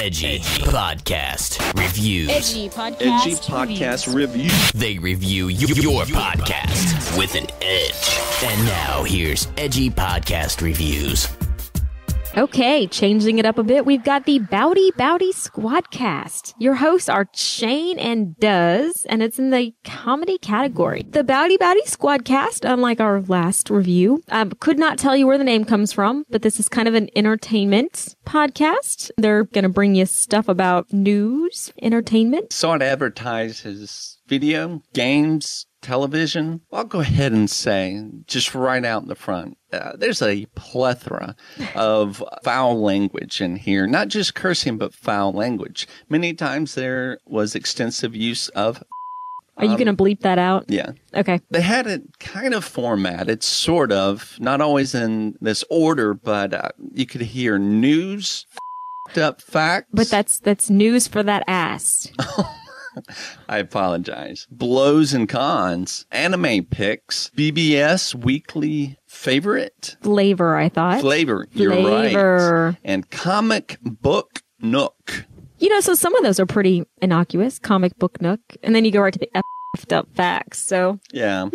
Edgy Podcast Reviews. Edgy Podcast Reviews. They review your podcast with an edge. And now here's Edgy Podcast Reviews. Okay, changing it up a bit, we've got the Bouty SquadCast. Your hosts are Shane and Duz, and it's in the comedy category. The Bouty SquadCast, unlike our last review, could not tell you where the name comes from, but this is kind of an entertainment podcast. They're going to bring you stuff about news, entertainment. Saw it advertised as video, games, television. I'll go ahead and say, just right out in the front, there's a plethora of foul language in here. Not just cursing, but foul language. Many times there was extensive use of... Are you going to bleep that out? Yeah. Okay. They had it kind of formatted, sort of, not always in this order, but you could hear news, up facts. But that's news for that ass. I apologize. Blows and cons, anime picks, BBS weekly favorite. Flavor, I thought. Flavor, you're right. And comic book nook. You know, so some of those are pretty innocuous, comic book nook. And then you go right to the effed up facts, so. Yeah.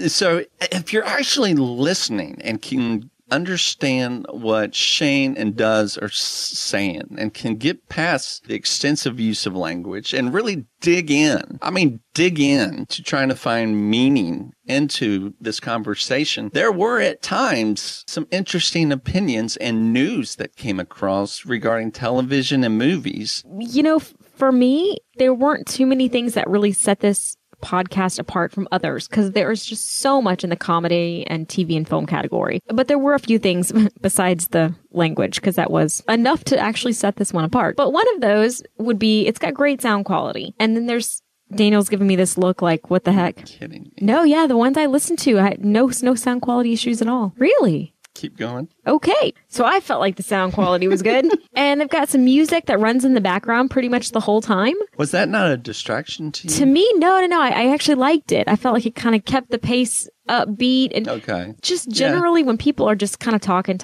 So if you're actually listening and can understand what Shane and Duz are saying and can get past the extensive use of language and really dig in to trying to find meaning into this conversation. There were at times some interesting opinions and news that came across regarding television and movies. You know, for me, there weren't too many things that really set this podcast apart from others because there's just so much in the comedy and TV and film category. But there were a few things besides the language because that was enough to actually set this one apart. But one of those would be it's got great sound quality. And then there's Daniel's giving me this look like, what the heck? Kidding me. No, yeah, the ones I listened to, I had no sound quality issues at all. Really? Keep going. Okay. So I felt like the sound quality was good. And they've got some music that runs in the background pretty much the whole time. Was that not a distraction to you? To me, no. I actually liked it. I felt like it kind of kept the pace upbeat and just generally when people are just kind of talking,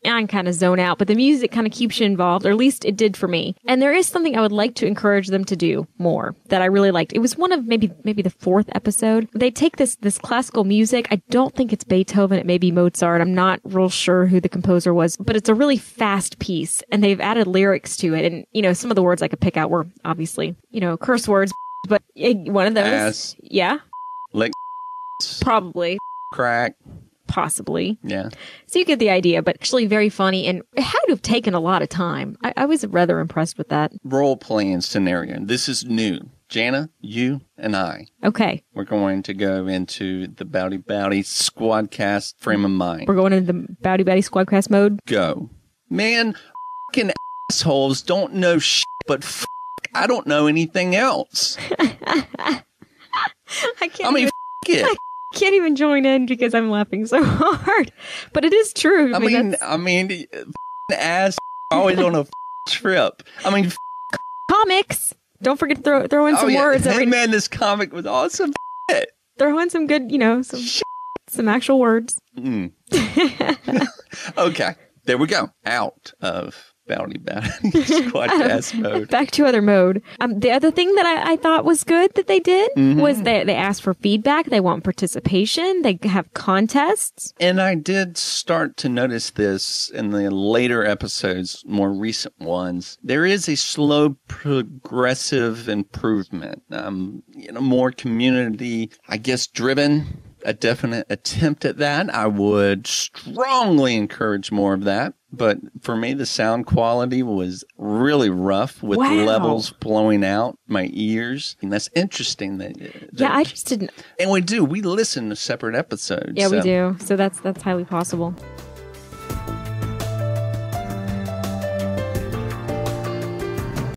I kind of zone out, but the music kind of keeps you involved, or at least it did for me. And there is something I would like to encourage them to do more that I really liked. It was one of maybe the fourth episode. They take this classical music. I don't think it's Beethoven. It may be Mozart. I'm not real sure who the composer was, but it's a really fast piece and they've added lyrics to it. And, you know, some of the words I could pick out were obviously, you know, curse words, but one of those. Ass. Yeah. Lick. Probably. Crack. Possibly. Yeah. So you get the idea, but actually very funny, and it had to have taken a lot of time. I was rather impressed with that. Role-playing scenario. This is new. Jana, you, and I. Okay. We're going to go into the Bouty SquadCast frame of mind. We're going into the Bouty SquadCast mode? Go. Man, f***ing assholes don't know but I don't know anything else. I can't even join in because I'm laughing so hard. But it is true. I mean, ass always on a trip. I mean, comics. Don't forget to throw in some words. Hey, man, this comic was awesome. Throw in some good, you know, some actual words. Okay, there we go. Out of Bouty SquadCast mode. Back to other mode. The other thing that I thought was good that they did was they asked for feedback. They want participation. They have contests. And I did start to notice this in the later episodes, more recent ones. There is a slow, progressive improvement. More community, I guess, driven. A definite attempt at that. I would strongly encourage more of that. But for me, the sound quality was really rough with levels blowing out my ears. And that's interesting. Yeah, I just didn't. And we listen to separate episodes. Yeah, we do. So that's highly possible.